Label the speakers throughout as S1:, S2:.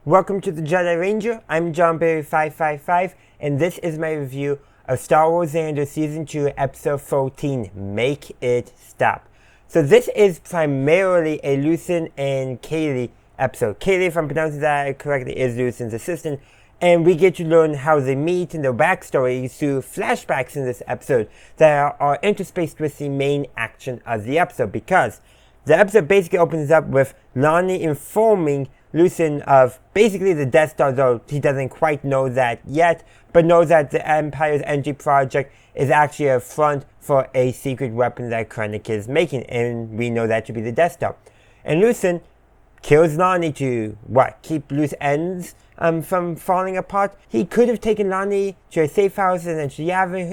S1: Welcome to the Jedi Ranger. I'm JohnBerry555, and this is my review of Star Wars Andor Season 2, Episode 14, Make It Stop. So this is primarily a Lucen and Kaylee episode. Kaylee, if I'm pronouncing that correctly, is Lucen's assistant, and we get to learn how they meet and their backstories through flashbacks in this episode that are interspaced with the main action of the episode, because the episode basically opens up with Lonnie informing Lucen of basically the Death Star, though he doesn't quite know that yet, but knows that the Empire's energy project is actually a front for a secret weapon that Krennic is making, and we know that to be the Death Star. And Lucen kills Lonnie to, keep loose ends from falling apart. He could have taken Lonnie to a safe house and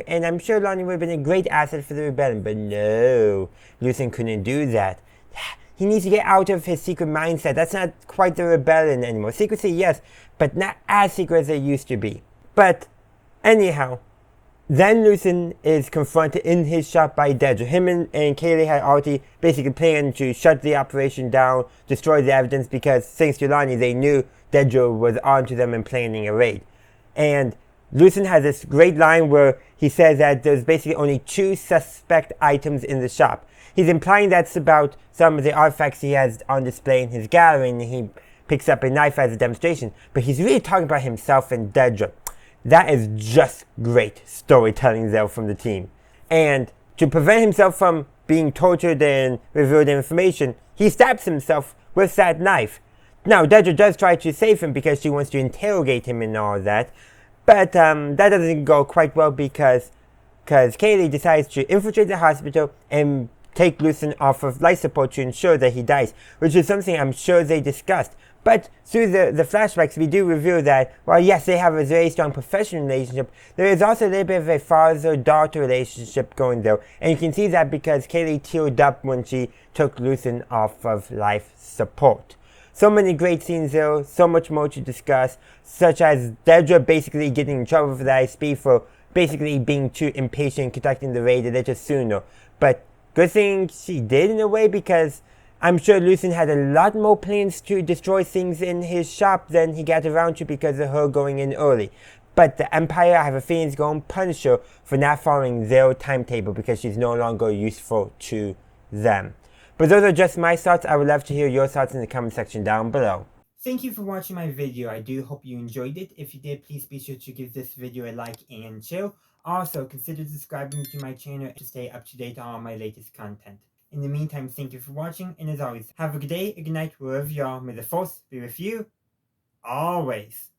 S1: and I'm sure Lonnie would have been a great asset for the rebellion, but no, Lucen couldn't do that. He needs to get out of his secret mindset. That's not quite the rebellion anymore. Secrecy, yes, but not as secret as it used to be. But anyhow, then Lucen is confronted in his shop by Dedra. Him and Kaylee had already basically planned to shut the operation down, destroy the evidence, because thanks to Lonnie, they knew Dedra was onto them and planning a raid. And Lucen has this great line where he says that there's basically only 2 suspect items in the shop. He's implying that's about some of the artifacts he has on display in his gallery, and he picks up a knife as a demonstration. But he's really talking about himself and Dedra. That is just great storytelling there from the team. And to prevent himself from being tortured and revealed information, he stabs himself with that knife. Now, Dedra does try to save him because she wants to interrogate him and all that. But that doesn't go quite well because Kaylee decides to infiltrate the hospital and take Lucen off of life support to ensure that he dies, which is something I'm sure they discussed. But through the flashbacks, we do reveal that, while yes, they have a very strong professional relationship, there is also a little bit of a father-daughter relationship going there. And you can see that because Kaylee teared up when she took Lucen off of life support. So many great scenes there, so much more to discuss, such as Dedra basically getting in trouble for the ISP for basically being too impatient conducting the raid a little sooner. But good thing she did in a way, because I'm sure Lucen had a lot more plans to destroy things in his shop than he got around to because of her going in early. But the Empire, I have a feeling, is going to punish her for not following their timetable because she's no longer useful to them. But those are just my thoughts. I would love to hear your thoughts in the comment section down below. Thank you for watching my video. I do hope you enjoyed it. If you did, please be sure to give this video a like and share. Also, consider subscribing to my channel to stay up to date on all my latest content. In the meantime, thank you for watching, and as always, have a good day, a good night, wherever you are. May the Force be with you, always.